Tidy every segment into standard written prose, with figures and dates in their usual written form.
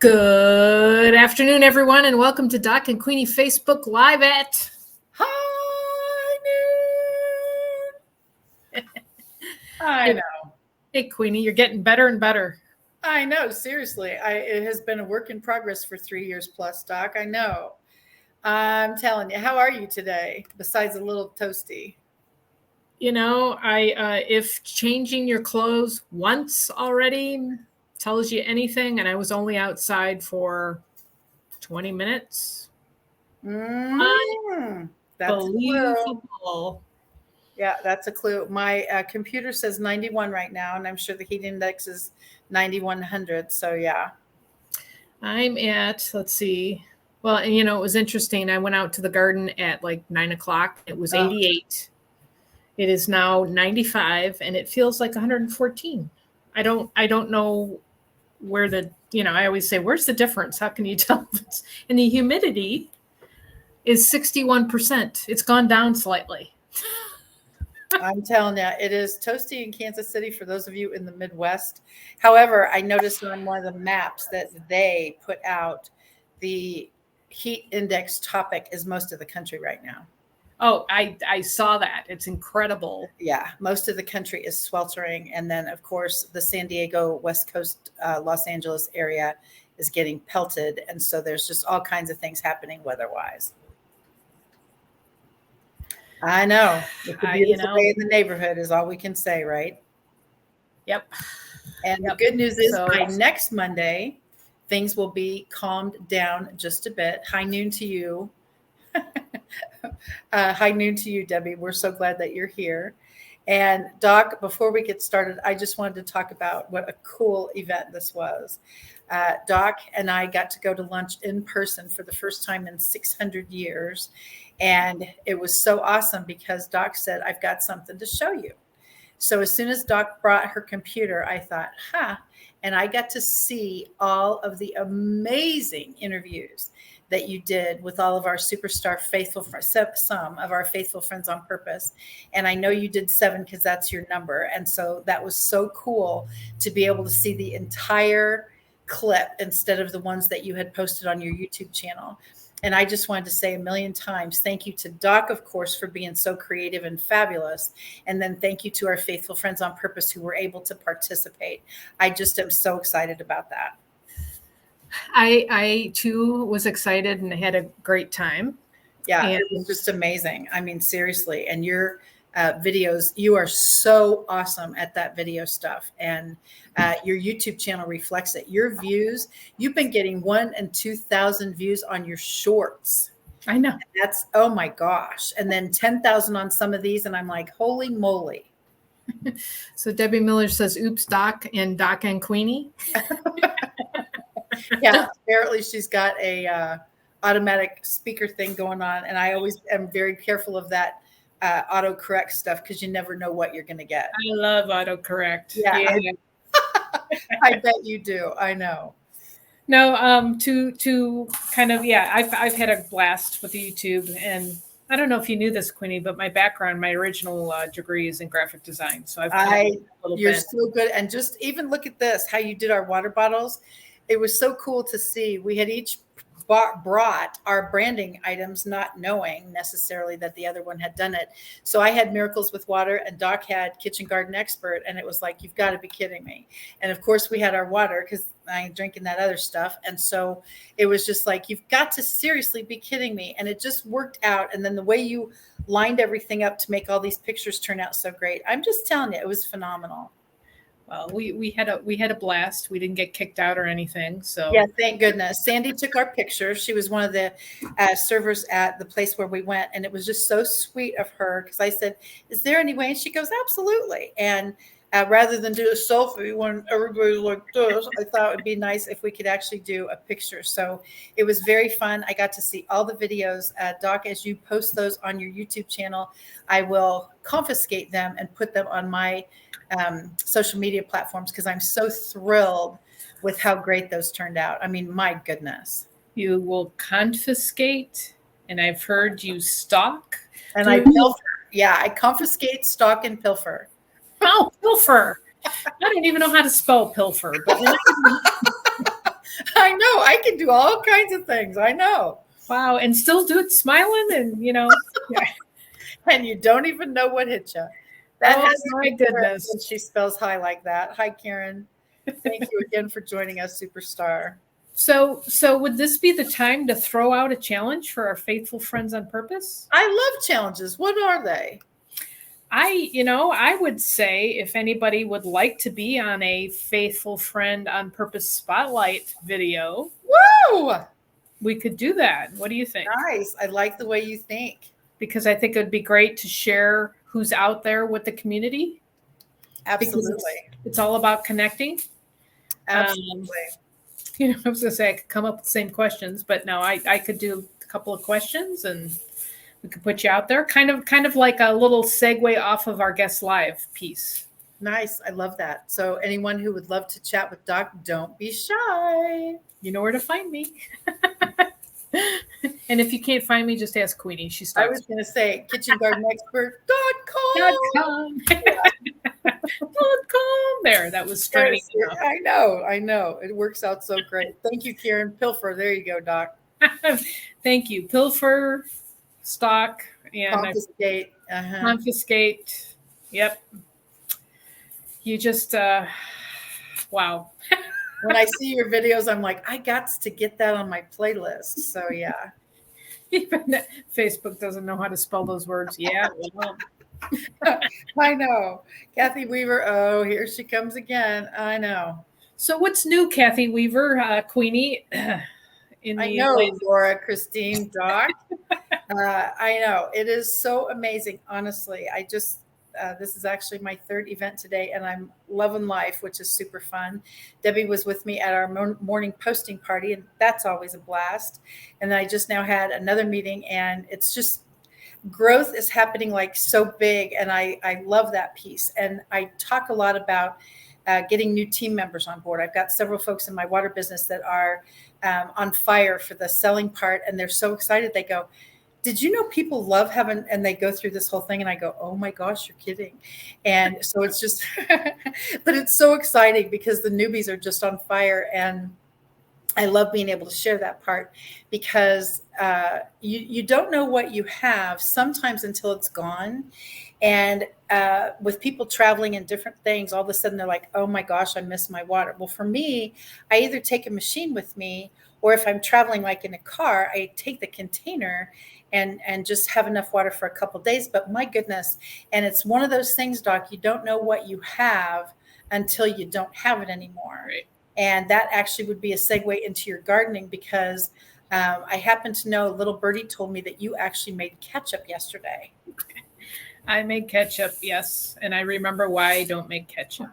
Good afternoon, everyone, and welcome to Doc and Queenie Facebook Live at High noon. I know. Hey, Queenie, you're getting better and better. I know. Seriously, it has been a work in progress for 3 years plus, Doc. I know. I'm telling you. How are you today? Besides a little toasty. You know, if changing your clothes once already tells you anything, and I was only outside for 20 minutes. That's unbelievable. Yeah, that's a clue. My computer says 91 right now, and I'm sure the heat index is 9100. So yeah. I'm at, let's see. Well, and it was interesting. I went out to the garden at like 9 o'clock. It was 88. It is now 95, and it feels like 114. I don't know where I always say, where's the difference? How can you tell? And the humidity is 61%. It's gone down slightly. I'm telling you, it is toasty in Kansas City for those of you in the Midwest. However, I noticed on one of the maps that they put out, the heat index topic is most of the country right now. Oh, I saw that. It's incredible. Yeah, most of the country is sweltering. And then, of course, the San Diego, West Coast, Los Angeles area is getting pelted. And so there's just all kinds of things happening weather-wise. I know. It's a beautiful day in the neighborhood is all we can say, right? Yep. And the good news is by next Monday, things will be calmed down just a bit. High noon to you. High noon to you, Debbie. We're so glad that you're here. And Doc, before we get started, I just wanted to talk about what a cool event this was. Doc and I got to go to lunch in person for the first time in 600 years. And it was so awesome because Doc said, I've got something to show you. So as soon as Doc brought her computer, I thought, and I got to see all of the amazing interviews that you did with all of our superstar faithful friends, some of our faithful friends on purpose. And I know you did 7 because that's your number. And so that was so cool to be able to see the entire clip instead of the ones that you had posted on your YouTube channel. And I just wanted to say a million times, thank you to Doc, of course, for being so creative and fabulous. And then thank you to our faithful friends on purpose who were able to participate. I just am so excited about that. I too was excited and had a great time. Yeah, it was just amazing. I mean, seriously. And your videos, you are so awesome at that video stuff. And your YouTube channel reflects it. Your views, you've been getting 1,000 and 2,000 views on your shorts. I know. And that's, oh my gosh. And then 10,000 on some of these. And I'm like, holy moly. So Debbie Miller says, oops, Doc and Queenie. Yeah, apparently she's got a automatic speaker thing going on. And I always am very careful of that autocorrect stuff because you never know what you're going to get. I love autocorrect. Yeah. I bet you do. I know. No, to kind of, I've had a blast with the YouTube, and I don't know if you knew this, Queenie, but my original degree is in graphic design. So you're so good. And just even look at this, how you did our water bottles. It was so cool to see. We had each brought our branding items, not knowing necessarily that the other one had done it. So I had Miracles with Water and Doc had Kitchen Garden Expert. And it was like, you've got to be kidding me. And of course we had our water because I ain't drinking that other stuff. And so it was just like, you've got to seriously be kidding me. And it just worked out. And then the way you lined everything up to make all these pictures turn out so great. I'm just telling you, it was phenomenal. Well, we had a blast. We didn't get kicked out or anything. So yeah, thank goodness. Sandy took our picture. She was one of the servers at the place where we went, and it was just so sweet of her because I said, "Is there any way?" And she goes, "Absolutely." And rather than do a selfie when everybody like this, I thought it would be nice if we could actually do a picture. So it was very fun. I got to see all the videos. Doc, as you post those on your YouTube channel, I will confiscate them and put them on my social media platforms because I'm so thrilled with how great those turned out. I mean, my goodness. You will confiscate, and I've heard you stalk. And I pilfer. Yeah, I confiscate, stalk, and pilfer. Oh, pilfer. I don't even know how to spell pilfer. But I know. I can do all kinds of things. I know. Wow. And still do it smiling and, yeah. And you don't even know what hit you. That Oh, has to my be Karen goodness. when she spells hi like that. Hi, Karen. Thank you again for joining us, Superstar. So would this be the time to throw out a challenge for our faithful friends on purpose? I love challenges. What are they? I would say if anybody would like to be on a faithful friend on purpose spotlight video, Woo! we could do that. What do you think? Nice. I like the way you think. Because I think it would be great to share who's out there with the community. Absolutely. It's all about connecting. Absolutely. I was going to say I could come up with the same questions, but no, I could do a couple of questions and we could put you out there, kind of like a little segue off of our guest live piece. Nice. I love that. So anyone who would love to chat with Doc, don't be shy. You know where to find me. And if you can't find me, just ask Queenie. She starts. I was going to say kitchengardenexpert.com. There, that was straight. I know. It works out so great. Thank you, Karen. Pilfer. There you go, Doc. Thank you. Pilfer, stock, and confiscate. Confiscate. Yep. You just, wow. When I see your videos, I'm like, I got to get that on my playlist. So yeah. Even Facebook doesn't know how to spell those words. Yeah. Well. I know. Kathy Weaver. Oh, here she comes again. I know. So what's new, Kathy Weaver, Queenie? I know, Laura, Christine, Doc. I know. It is so amazing. Honestly, this is actually my third event today, and I'm loving life, which is super fun. Debbie was with me at our morning posting party, and that's always a blast. And then I just now had another meeting, and it's just growth is happening like so big, and I love that piece. And I talk a lot about getting new team members on board. I've got several folks in my water business that are on fire for the selling part, and they're so excited. They go, did you know people love having, and they go through this whole thing, and I go, oh my gosh, you're kidding. And so it's just, but it's so exciting because the newbies are just on fire. And I love being able to share that part because you don't know what you have sometimes until it's gone. And with people traveling and different things, all of a sudden they're like, oh my gosh, I miss my water. Well, for me, I either take a machine with me, or if I'm traveling like in a car, I take the container and just have enough water for a couple of days. But my goodness, and it's one of those things, Doc, you don't know what you have until you don't have it anymore. Right. And that actually would be a segue into your gardening because I happen to know a little birdie told me that you actually made ketchup yesterday. I made ketchup, yes. And I remember why I don't make ketchup.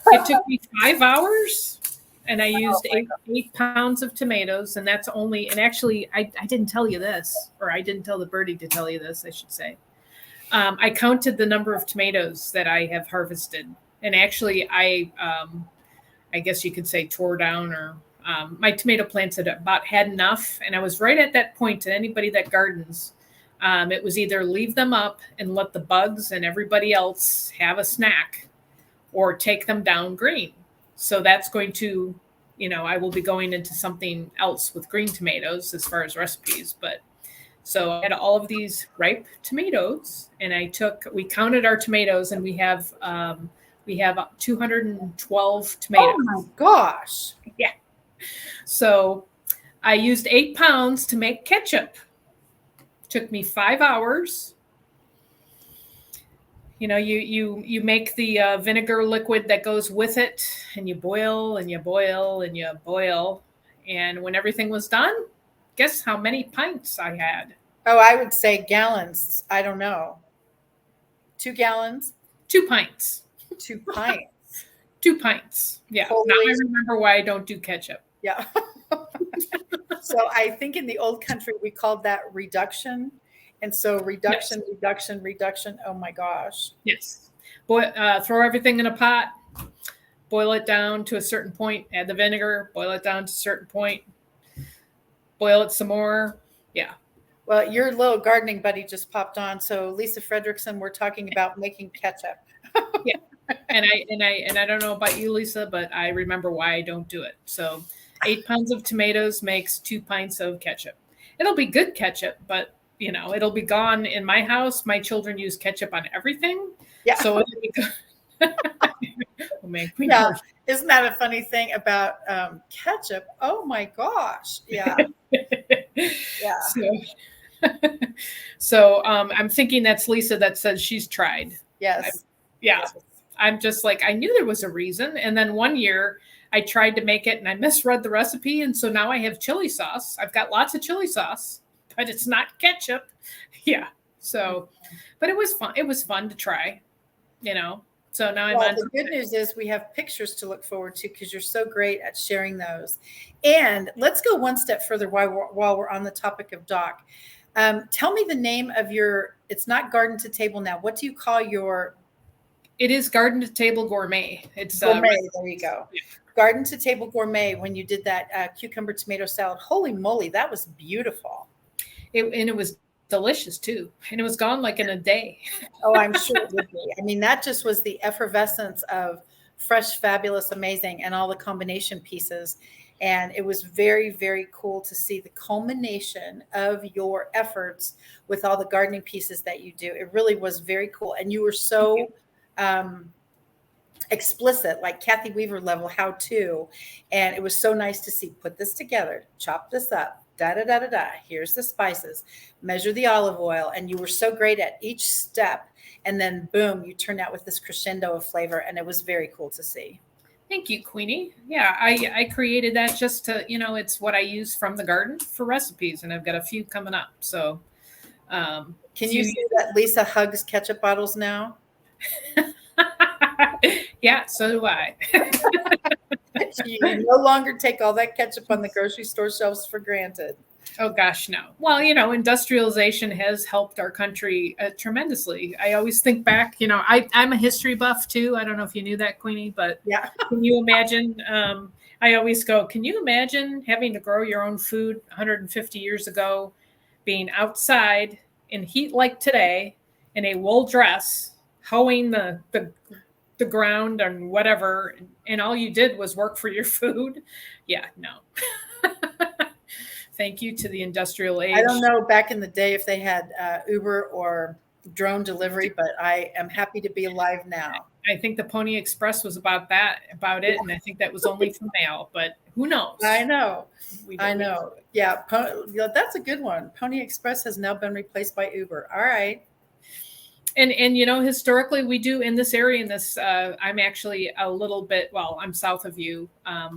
It took me 5 hours. And I used 8 pounds of tomatoes, and that's only, and actually, I didn't tell you this, or I didn't tell the birdie to tell you this, I should say. I counted the number of tomatoes that I have harvested. And actually, I guess you could say tore down, or my tomato plants had about had enough. And I was right at that point to anybody that gardens. It was either leave them up and let the bugs and everybody else have a snack, or take them down green. So that's going to, I will be going into something else with green tomatoes as far as recipes. But so I had all of these ripe tomatoes, and we counted our tomatoes, and we have 212 tomatoes. Oh my gosh. Yeah. So I used 8 pounds to make ketchup. Took me 5 hours. You make the vinegar liquid that goes with it, and you boil and you boil and you boil. And when everything was done, guess how many pints I had? Oh, I would say gallons. I don't know. 2 gallons? 2 pints. 2 pints. 2 pints. Yeah. Holy. Now I remember why I don't do ketchup. Yeah. So I think in the old country, we called that reduction. And so reduction. Oh my gosh. Yes. Throw everything in a pot, boil it down to a certain point, add the vinegar, boil it down to a certain point, boil it some more. Yeah. Well, your little gardening buddy just popped on. So Lisa Fredrickson, we're talking about making ketchup. Yeah. And I don't know about you, Lisa, but I remember why I don't do it. So 8 pounds of tomatoes makes 2 pints of ketchup. It'll be good ketchup, but it'll be gone in my house. My children use ketchup on everything. Yeah. So it'll be good. Oh man, we Yeah. know. Isn't that a funny thing about ketchup? Oh my gosh. Yeah. Yeah. So I'm thinking that's Lisa that says she's tried. Yes. Yeah. Yes. I'm just like, I knew there was a reason. And then one year I tried to make it and I misread the recipe. And so now I have chili sauce. I've got lots of chili sauce, but it's not ketchup. Yeah. So, but it was fun. It was fun to try, So now I'm on. The good news is we have pictures to look forward to because you're so great at sharing those. And let's go one step further while we're on the topic of Doc. Tell me the name of it's not Garden to Table now. What do you call your? It is Garden to Table Gourmet. It's Gourmet. There you go. Yeah. Garden to Table Gourmet. When you did that cucumber tomato salad, holy moly, that was beautiful. And it was delicious too. And it was gone like in a day. Oh, I'm sure it would be. I mean, that just was the effervescence of fresh, fabulous, amazing, and all the combination pieces. And it was very, very cool to see the culmination of your efforts with all the gardening pieces that you do. It really was very cool. And you were so explicit, like Kathy Weaver level how to. And it was so nice to see, put this together, chop this up, da da da da da. Here's the spices, measure the olive oil. And you were so great at each step. And then boom, you turned out with this crescendo of flavor. And it was very cool to see. Thank you, Queenie. Yeah, I created that just to, it's what I use from the garden for recipes. And I've got a few coming up. So can you see that Lisa hugs ketchup bottles now? Yeah, so do I. You no longer take all that ketchup on the grocery store shelves for granted. Oh gosh, no. Well, industrialization has helped our country tremendously. I always think back, I'm a history buff too. I don't know if you knew that, Queenie, but yeah. Can you imagine? I always go, can you imagine having to grow your own food 150 years ago, being outside in heat like today, in a wool dress, hoeing the ground and whatever, and all you did was work for your food? Yeah, no. Thank you to the industrial age. I don't know back in the day if they had Uber or drone delivery, but I am happy to be alive now. I think the Pony Express was about it, and I think that was only for mail, but who knows? I know. Yeah, that's a good one. Pony Express has now been replaced by Uber. All right. And historically we do in this area, I'm actually a little bit, I'm south of you.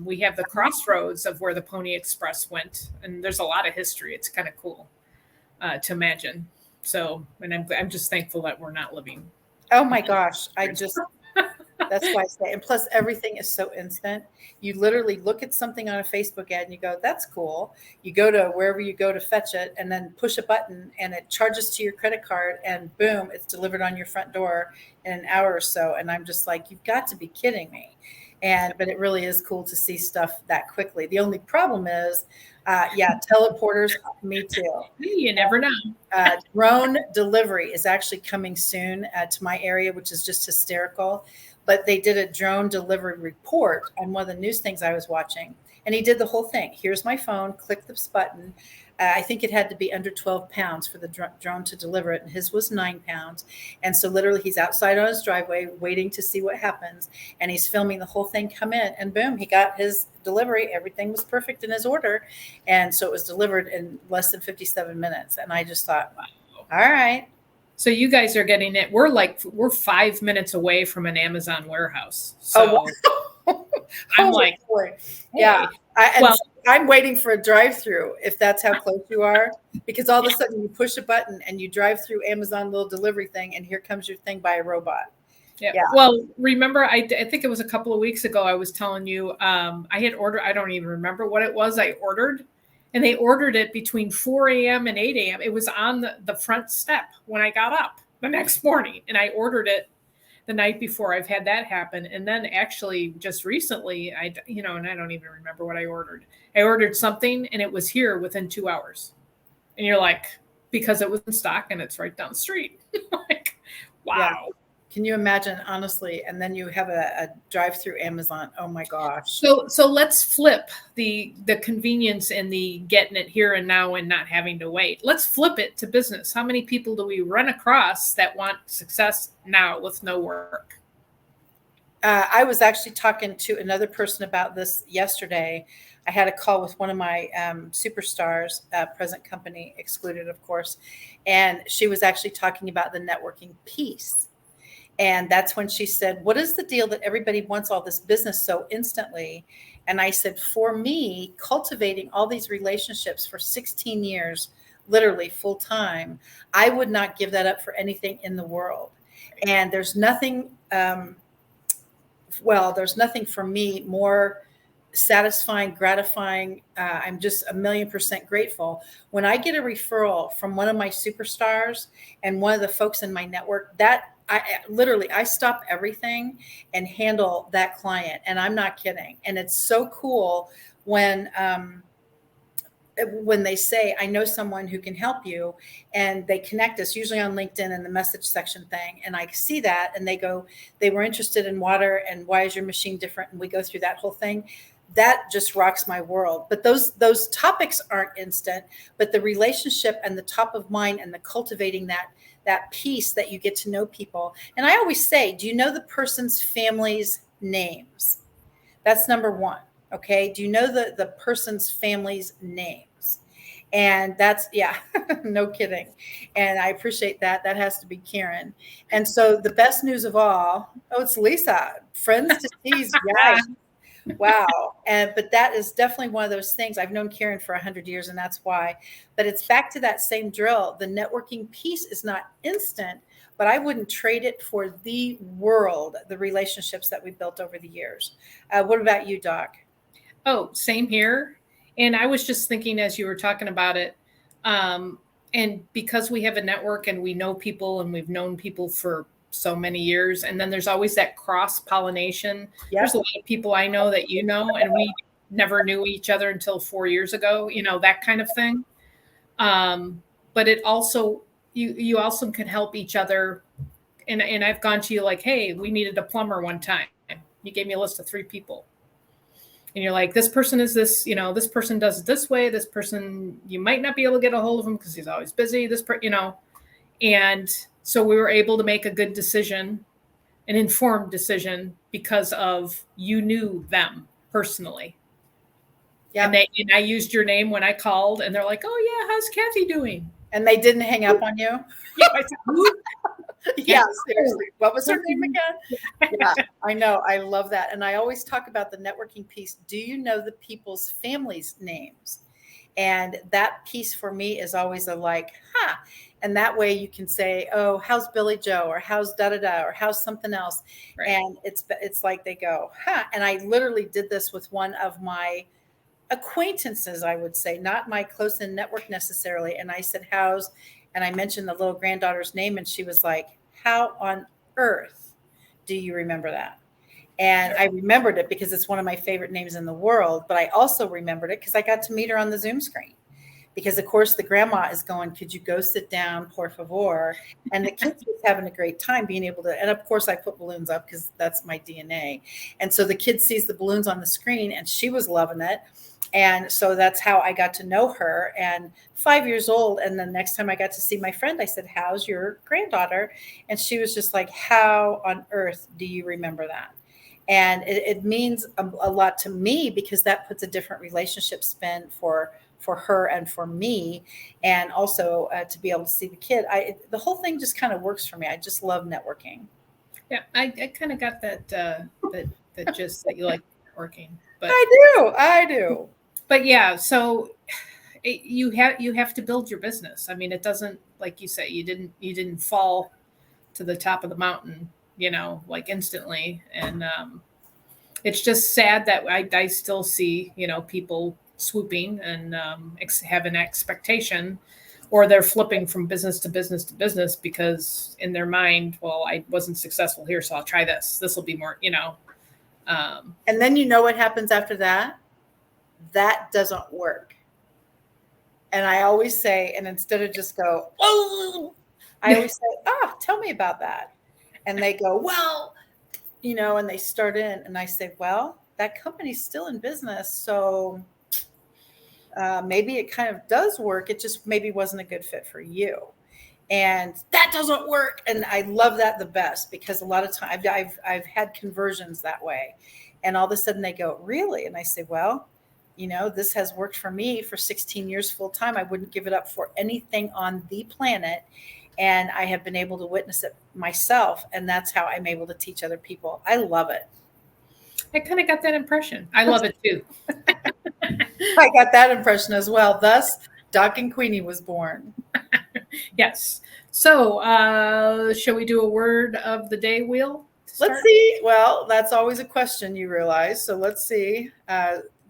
We have the crossroads of where the Pony Express went, and there's a lot of history. It's kind of cool to imagine. So, and I'm just thankful that we're not living. Oh my gosh. That's why I say, and plus everything is so instant. You literally look at something on a Facebook ad and you go, that's cool. You go to wherever you go to fetch it and then push a button and it charges to your credit card and boom, it's delivered on your front door in an hour or so. And I'm just like, you've got to be kidding me. But it really is cool to see stuff that quickly. The only problem is, teleporters, me too. You never know. Drone delivery is actually coming soon to my area, which is just hysterical. But they did a drone delivery report on one of the news things I was watching. And he did the whole thing. Here's my phone, click this button. I think it had to be under 12 pounds for the drone to deliver it. And his was 9 pounds. And so literally he's outside on his driveway waiting to see what happens. And he's filming the whole thing come in. And boom, he got his delivery. Everything was perfect in his order. And so it was delivered in less than 57 minutes. And I just thought, wow, all right. So you guys are getting it. We're 5 minutes away from an Amazon warehouse. So I'm like, yeah. I'm waiting for a drive-through if that's how close you are, because all of a sudden you push a button and you drive through Amazon little delivery thing, and here comes your thing by a robot. Yeah. Well, remember, I think it was a couple of weeks ago, I was telling you, I had ordered, I don't even remember what it was I ordered. And they ordered it between 4 a.m. and 8 a.m. It was on the front step when I got up the next morning. And I ordered it the night before. I've had that happen. And then actually just recently, and I don't even remember what I ordered. I ordered something and it was here within 2 hours. And you're like, because it was in stock and it's right down the street. Like, wow. Yeah. Can you imagine, honestly? And then you have a drive-through Amazon. Oh my gosh. So let's flip the convenience and the getting it here and now and not having to wait. Let's flip it to business. How many people do we run across that want success now with no work? I was actually talking to another person about this yesterday. I had a call with one of my superstars, present company excluded, of course, and she was actually talking about the networking piece. And that's when she said, what is the deal that everybody wants all this business so instantly? And I said, for me, cultivating all these relationships for 16 years, literally full time, I would not give that up for anything in the world. And there's nothing, there's nothing for me more satisfying, gratifying. I'm just 1,000,000% grateful when I get a referral from one of my superstars and one of the folks in my network. That I stop everything and handle that client, and I'm not kidding. And it's so cool when they say, I know someone who can help you, and they connect us usually on LinkedIn in the message section thing. And I see that and they go, they were interested in water and why is your machine different? And we go through that whole thing. That just rocks my world. But those topics aren't instant, but the relationship and the top of mind and the cultivating that piece that you get to know people. And I always say, do you know the person's family's names? That's number one. Okay. Do you know the person's family's names? And that's, yeah, no kidding. And I appreciate that. That has to be Karen. And so the best news of all, it's Lisa, friends to tease. Yes. Wow. But that is definitely one of those things. I've known Karen for 100 years, and that's why. But it's back to that same drill. The networking piece is not instant, but I wouldn't trade it for the world, the relationships that we built over the years. What about you, Doc? Oh, same here. And I was just thinking as you were talking about it, and because we have a network and we know people and we've known people for so many years, and then there's always that cross pollination. Yep. There's a lot of people I know that you know, and we never knew each other until 4 years ago, that kind of thing. But it also, you also can help each other. And I've gone to you like, hey, we needed a plumber one time. You gave me a list of 3 people. And you're like, this person is this, this person does it this way. This person, you might not be able to get a hold of him because he's always busy. And so we were able to make a good decision, an informed decision, because of you knew them personally. Yeah. And I used your name when I called, and they're like, oh yeah, how's Kathy doing? And they didn't hang up on you? Yeah, I said, who? Yeah, seriously. What was her name again? Yeah, I know. I love that. And I always talk about the networking piece. Do you know the people's families' names? And that piece for me is always a like, huh. And that way you can say, oh, how's Billy Joe, or how's da-da-da, or how's something else. Right. And it's like they go, huh. And I literally did this with one of my acquaintances, I would say, not my close-in network necessarily. And I said, how's, and I mentioned the little granddaughter's name, and she was like, how on earth do you remember that? And I remembered it because it's one of my favorite names in the world, but I also remembered it because I got to meet her on the Zoom screen. Because of course the grandma is going, could you go sit down, por favor? And the kids was having a great time being able to, and of course I put balloons up because that's my DNA. And so the kid sees the balloons on the screen and she was loving it. And so that's how I got to know her, and 5 years old. And the next time I got to see my friend, I said, how's your granddaughter? And she was just like, how on earth do you remember that? And it means a lot to me because that puts a different relationship spin for her and for me. And also to be able to see the kid, the whole thing just kind of works for me. I just love networking. Yeah, I kind of got that just that you like networking. But I do. But yeah, so you have to build your business. I mean, it doesn't, like you say, you didn't fall to the top of the mountain, like instantly. And it's just sad that I still see, people swooping and have an expectation, or they're flipping from business to business to business because in their mind, well, I wasn't successful here, so I'll try this. This will be more, and then you know what happens after that? That doesn't work. And I always say, and instead of just go, oh, I always say, tell me about that. And they go, well, and they start in, and I say, well, that company's still in business. So maybe it kind of does work. It just maybe wasn't a good fit for you. And that doesn't work. And I love that the best, because a lot of times I've had conversions that way. And all of a sudden they go, really? And I say, well, this has worked for me for 16 years full time. I wouldn't give it up for anything on the planet. And I have been able to witness it myself. And that's how I'm able to teach other people. I love it. I kind of got that impression. I love it too. I got that impression as well. Thus, Doc and Queenie was born. Yes. So, shall we do a word of the day wheel? Let's see. Well, that's always a question, you realize. So let's see.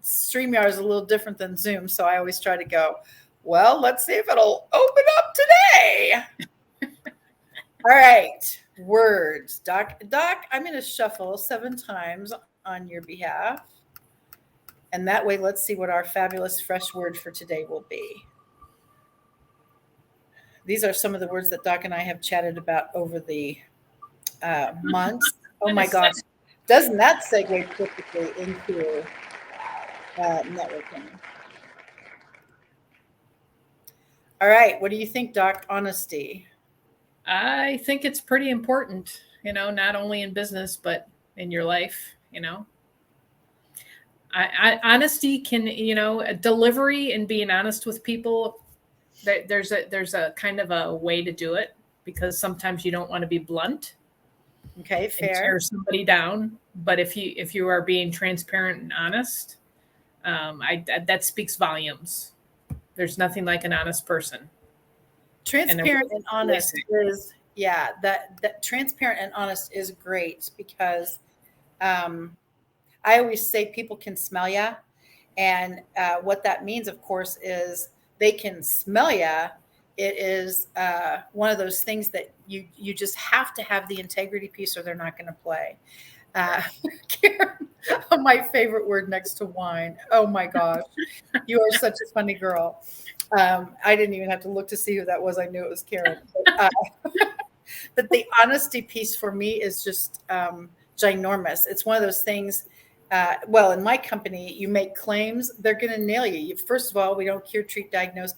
StreamYard is a little different than Zoom. So I always try to go, well, let's see if it'll open up today. All right. Words. Doc, I'm going to shuffle 7 times on your behalf. And that way, let's see what our fabulous fresh word for today will be. These are some of the words that Doc and I have chatted about over the months. Oh my gosh. Doesn't that segue perfectly into networking? All right. What do you think, Doc? Honesty. I think it's pretty important, not only in business, but in your life, honesty can, delivery and being honest with people. There's a kind of a way to do it, because sometimes you don't want to be blunt. Okay, fair. And tear somebody down. But if you are being transparent and honest, that speaks volumes. There's nothing like an honest person. Transparent and honest is, that transparent and honest is great, because I always say people can smell ya. And what that means, of course, is they can smell ya. It is one of those things that you just have to have the integrity piece, or they're not going to play. Karen, my favorite word next to wine. Oh my gosh, you are such a funny girl. I didn't even have to look to see who that was. I knew it was Karen. But the honesty piece for me is just ginormous. It's one of those things. Well, in my company, you make claims, they're going to nail you. First of all, we don't cure, treat, diagnose,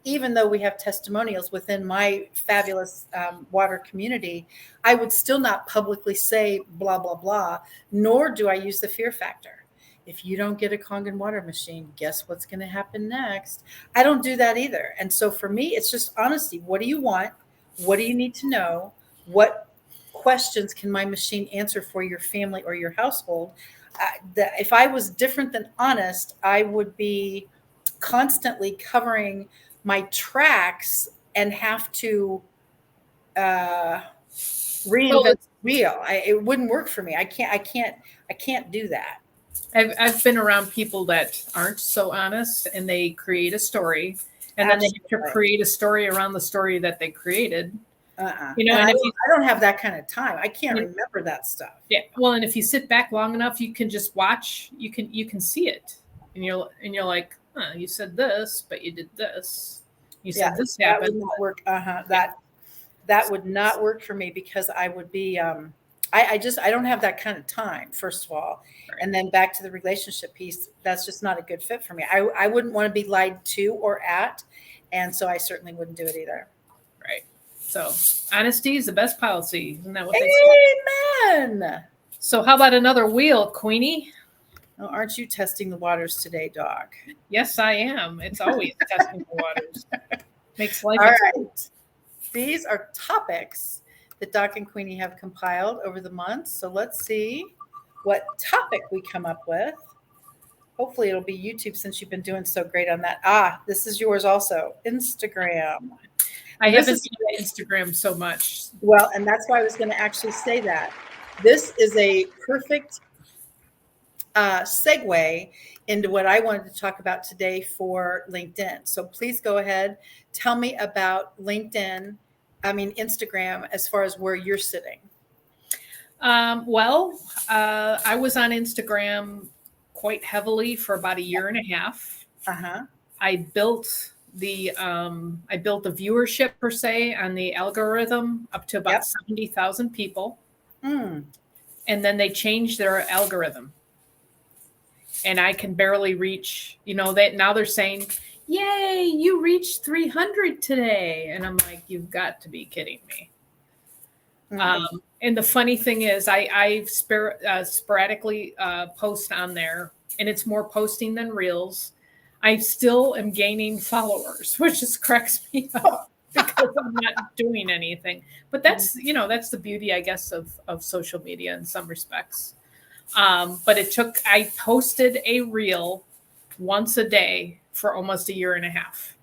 Even though we have testimonials within my fabulous water community, I would still not publicly say blah, blah, blah, nor do I use the fear factor. If you don't get a Kangen water machine, guess what's going to happen next? I don't do that either. And so for me, it's just honesty. What do you want? What do you need to know? What questions can my machine answer for your family or your household? If I was different than honest, I would be constantly covering my tracks and have to reinvent the wheel. It wouldn't work for me. I can't do that. I've been around people that aren't so honest, and they create a story, and then they have to create a story around the story that they created. And I don't have that kind of time. I can't remember that stuff. Yeah. Well, and if you sit back long enough, you can just watch. You can see it, and you're like, you said this, but you did this. You said this happened. That would not work. That would not work for me, because I would be. I don't have that kind of time. First of all, right. And then back to the relationship piece. That's just not a good fit for me. I wouldn't want to be lied to or at, and so I certainly wouldn't do it either. Right. So honesty is the best policy. Isn't that what they say? Amen. So how about another wheel, Queenie? Well, aren't you testing the waters today, Doc? Yes, I am. It's always testing the waters. Makes life. All right. These are topics that Doc and Queenie have compiled over the months. So let's see what topic we come up with. Hopefully it'll be YouTube, since you've been doing so great on that. This is yours also. Instagram. I haven't seen Instagram so much. Well, and that's why I was going to actually say that. This is a perfect segue into what I wanted to talk about today for LinkedIn. So please go ahead. Tell me about Instagram, as far as where you're sitting. I was on Instagram quite heavily for about a year and a half. Uh-huh. I built I built the viewership per se on the algorithm up to about Yep. 70,000 people. Mm. And then they changed their algorithm. And I can barely reach, now they're saying, yay, you reached 300 today. And I'm like, you've got to be kidding me. And the funny thing is, I sporadically post on there, and it's more posting than reels. I still am gaining followers, which just cracks me up because I'm not doing anything. But that's the beauty, I guess, of social media in some respects. But I posted a reel once a day for almost a year and a half.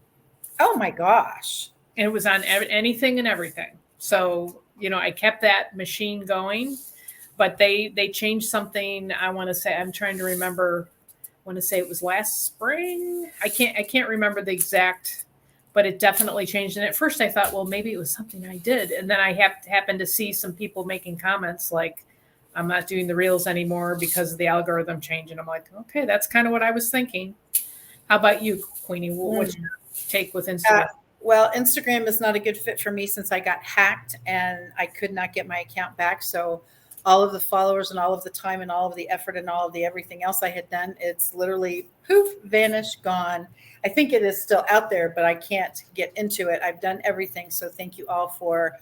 Oh my gosh. And it was on anything and everything. So, I kept that machine going, but they changed something. I'm trying to remember, I want to say it was last spring. I can't remember the exact, but it definitely changed. And at first I thought, well, maybe it was something I did. And then I happened to see some people making comments like, I'm not doing the reels anymore because of the algorithm change. And I'm like, okay, that's kind of what I was thinking. How about you, Queenie? What's your take with Instagram? Well, Instagram is not a good fit for me since I got hacked and I could not get my account back. So all of the followers and all of the time and all of the effort and all of the everything else I had done, it's literally poof, vanished, gone. I think it is still out there, but I can't get into it. I've done everything. So thank you all for,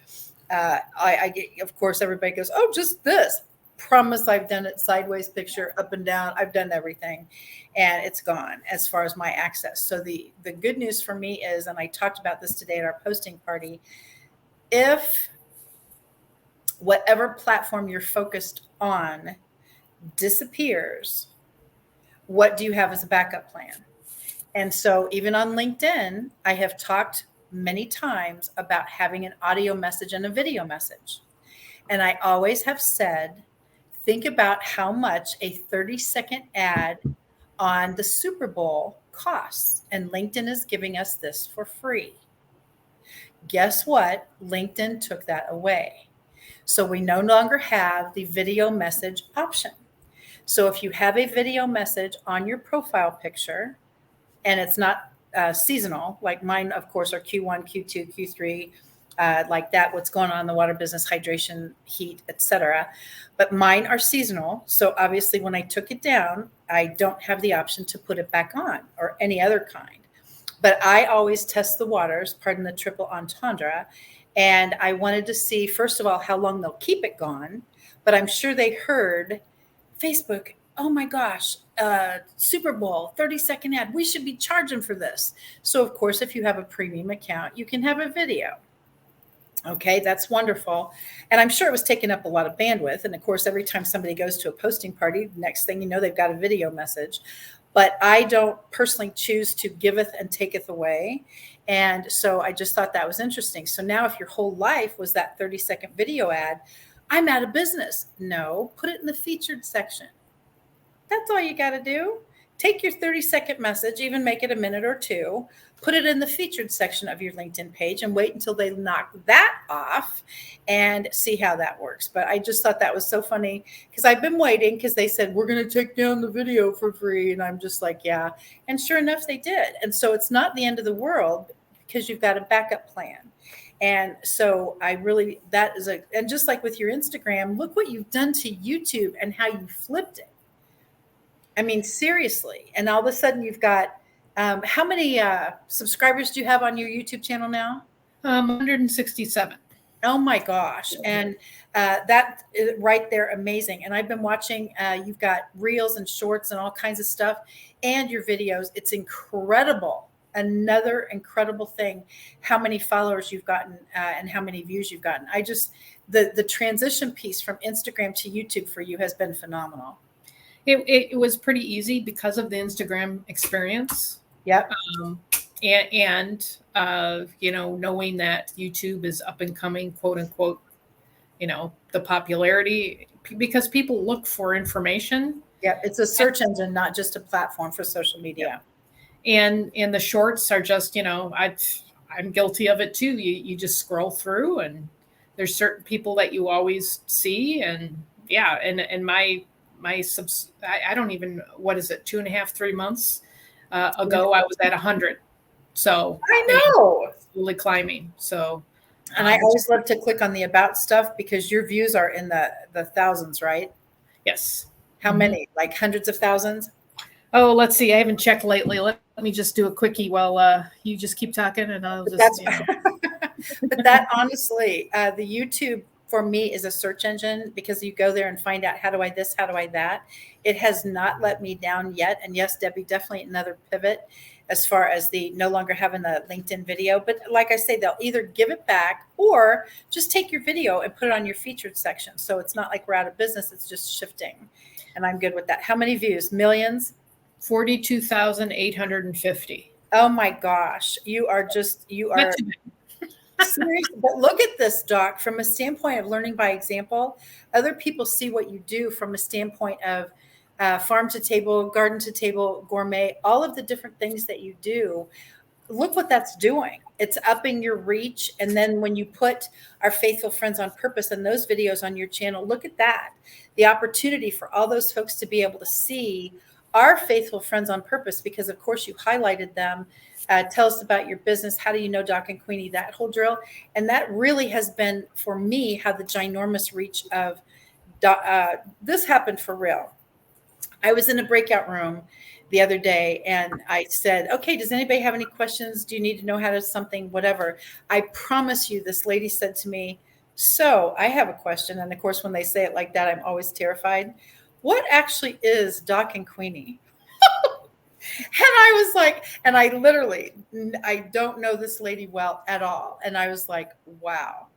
I get, of course, everybody goes, oh, just this. Promise I've done it sideways picture, up and down. I've done everything and it's gone as far as my access. So the good news for me is, and I talked about this today at our posting party, if whatever platform you're focused on disappears, what do you have as a backup plan? And so even on LinkedIn, I have talked many times about having an audio message and a video message. And I always have said, think about how much a 30-second ad on the Super Bowl costs. And LinkedIn is giving us this for free. Guess what? LinkedIn took that away. So we no longer have the video message option. So if you have a video message on your profile picture and it's not seasonal, like mine, of course, are Q1, Q2, Q3, like that, what's going on in the water business, hydration, heat, etc. But mine are seasonal. So obviously when I took it down, I don't have the option to put it back on or any other kind. But I always test the waters, pardon the triple entendre. And I wanted to see, first of all, how long they'll keep it gone. But I'm sure they heard Facebook, oh my gosh, Super Bowl, 30-second ad. We should be charging for this. So of course, if you have a premium account, you can have a video. Okay, that's wonderful. And I'm sure it was taking up a lot of bandwidth. And of course, every time somebody goes to a posting party, next thing you know, they've got a video message. But I don't personally choose to giveth and taketh away. And so I just thought that was interesting. So now if your whole life was that 30-second video ad, I'm out of business. No, put it in the featured section. That's all you got to do. Take your 30-second message, even make it a minute or two, put it in the featured section of your LinkedIn page and wait until they knock that off and see how that works. But I just thought that was so funny because I've been waiting because they said, we're going to take down the video for free. And I'm just like, yeah. And sure enough, they did. And so it's not the end of the world because you've got a backup plan. And so and just like with your Instagram, look what you've done to YouTube and how you flipped it. I mean, seriously. And all of a sudden you've got, how many subscribers do you have on your YouTube channel now? 167. Oh my gosh. And that is right there, amazing. And I've been watching, you've got reels and shorts and all kinds of stuff and your videos. It's incredible. Another incredible thing, how many followers you've gotten and how many views you've gotten. The transition piece from Instagram to YouTube for you has been phenomenal. It was pretty easy because of the Instagram experience. Yep. And knowing that YouTube is up and coming, quote unquote, the popularity, because people look for information. Yeah, it's a search engine, not just a platform for social media. And the shorts are just, I'm guilty of it too. You just scroll through and there's certain people that you always see. And yeah, and I don't even, what is it, 2.5, 3 months ago, I was at 100. So I know. slowly climbing. So, And I always love to click on the about stuff because your views are in the thousands, right? yes. How Mhm. many? Like hundreds of thousands? Oh, let's see. I haven't checked lately. Let me just do a quickie while you just keep talking, and I'll But just, that's but that honestly, the YouTube for me is a search engine because you go there and find out how do I this, how do I that. It has not let me down yet. And yes, Debbie, definitely another pivot as far as the no longer having the LinkedIn video. But like I say, they'll either give it back or just take your video and put it on your featured section. So it's not like we're out of business, it's just shifting. And I'm good with that. How many views? Millions? 42,850. Oh my gosh. You are seriously, but look at this, Doc, from a standpoint of learning by example. Other people see what you do from a standpoint of farm to table, garden to table, gourmet, all of the different things that you do. Look what that's doing. It's upping your reach. And then when you put our faithful friends on purpose and those videos on your channel, look at that. The opportunity for all those folks to be able to see our faithful friends on purpose, because of course you highlighted them. Tell us about your business. How do you know Doc and Queenie? That whole drill. And that really has been, for me, how the ginormous reach of this happened for real. I was in a breakout room the other day and I said, okay, does anybody have any questions? Do you need to know how to something, whatever? I promise you, this lady said to me, so I have a question. And of course, when they say it like that, I'm always terrified. What actually is Doc and Queenie? And I was like, and I literally, I don't know this lady well at all. And I was like, wow.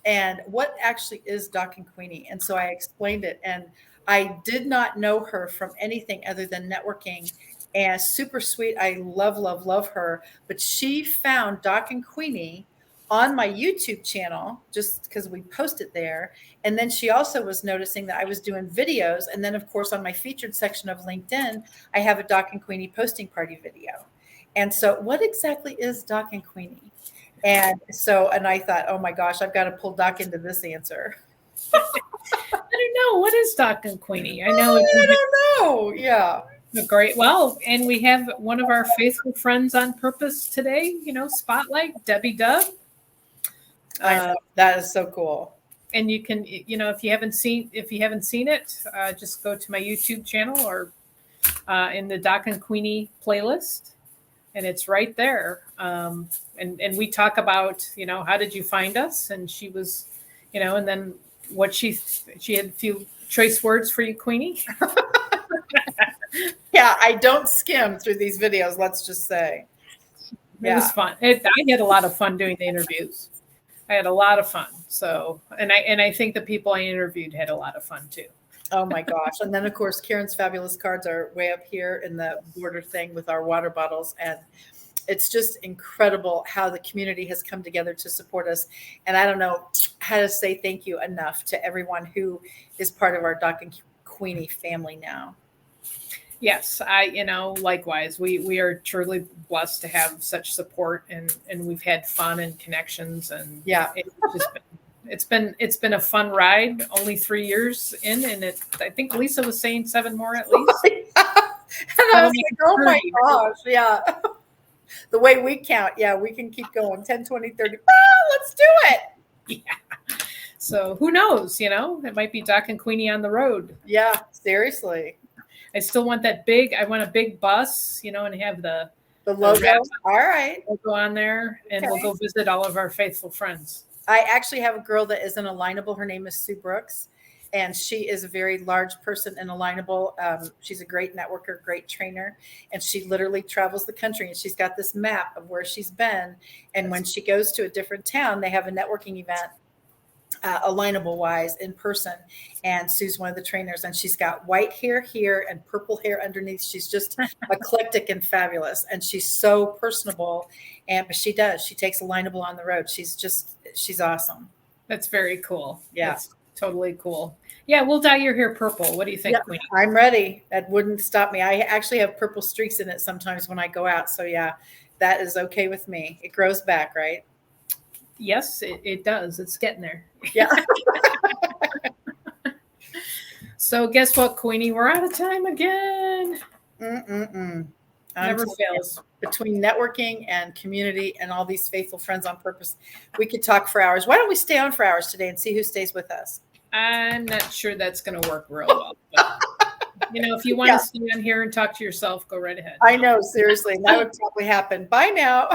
And what actually is Doc and Queenie? And so I explained it. And I did not know her from anything other than networking, and super sweet. I love, love, love her. But she found Doc and Queenie on my YouTube channel just because we posted there. And then she also was noticing that I was doing videos. And then, of course, on my featured section of LinkedIn, I have a Doc and Queenie posting party video. And so, what exactly is Doc and Queenie? And so, and I thought, oh my gosh, I've got to pull Doc into this answer. I don't know. What is Doc and Queenie? I know. I don't know. Yeah. Great. Well, and we have one of our faithful friends on purpose today, spotlight, Debbie Dove. I know. That is so cool. And you can, if you haven't seen it, just go to my YouTube channel or in the Doc and Queenie playlist, and it's right there. And we talk about, how did you find us? And she was, and then what she had a few choice words for you, Queenie. Yeah, I don't skim through these videos, let's just say. It was fun. I had a lot of fun doing the interviews. I had a lot of fun. So, and I think the people I interviewed had a lot of fun too. Oh my gosh. And then of course, Karen's fabulous cards are way up here in the border thing with our water bottles. And it's just incredible how the community has come together to support us. And I don't know how to say thank you enough to everyone who is part of our Doc and Queenie family now. Yes, likewise, we are truly blessed to have such support, and we've had fun and connections, and yeah, it's been a fun ride. Only 3 years in, and I think Lisa was saying 7 more at least. And I was like, oh my gosh, yeah. The way we count, yeah, we can keep going 10, 20, 30. Let's do it. Yeah. So who knows, it might be Doc and Queenie on the road. Yeah, seriously. I still want I want a big bus, and have the logo. All right. Logo on there, and we'll go visit all of our faithful friends. I actually have a girl that is in Alignable. Her name is Sue Brooks, and she is a very large person in Alignable. She's a great networker, great trainer, and she literally travels the country, and she's got this map of where she's been. And when she goes to a different town, they have a networking event, Alignable wise, in person. And Sue's one of the trainers, and she's got white hair here and purple hair underneath. She's just eclectic and fabulous, and she's so personable. But she takes Alignable on the road. She's awesome. That's very cool. Yeah, that's totally cool. Yeah, we'll dye your hair purple. What do you think, Queenie? I'm ready. That wouldn't stop me. I actually have purple streaks in it sometimes when I go out. So yeah, that is okay with me. It grows back, right? Yes, it does. It's getting there. Yeah. So guess what, Queenie? We're out of time again. Never telling you, fails. between networking and community and all these faithful friends on purpose, we could talk for hours. Why don't we stay on for hours today and see who stays with us? I'm not sure that's going to work real well. But, if you want Yeah. to stay on here and talk to yourself, go right ahead. I know, seriously. That would probably happen. Bye now.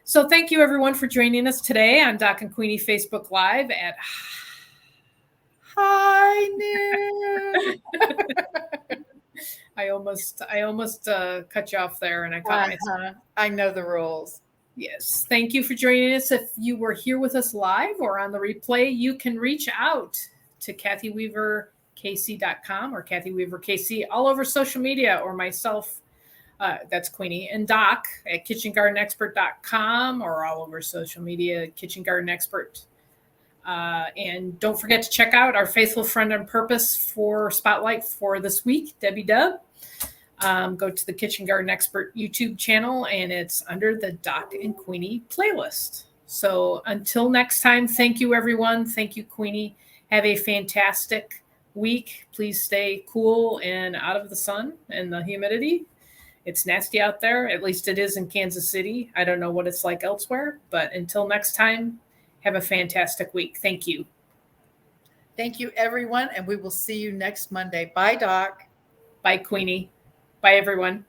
So thank you everyone for joining us today on Doc and Queenie Facebook Live at Hi, Nick. I almost cut you off there, and I caught myself. I know the rules. Yes. Thank you for joining us. If you were here with us live or on the replay, you can reach out to KathyWeaverKC.com or Kathy Weaver KC all over social media, or myself, that's Queenie, and Doc at KitchenGardenExpert.com or all over social media, Kitchen Garden Expert. And don't forget to check out our faithful friend on purpose for Spotlight for this week, Debbie Dub. Go to the Kitchen Garden Expert YouTube channel, and it's under the Doc and Queenie playlist. So until next time, thank you, everyone. Thank you, Queenie. Have a fantastic week. Please stay cool and out of the sun and the humidity. It's nasty out there. At least it is in Kansas City. I don't know what it's like elsewhere. But until next time, have a fantastic week. Thank you. Thank you, everyone. And we will see you next Monday. Bye, Doc. Bye, Queenie. Bye, everyone.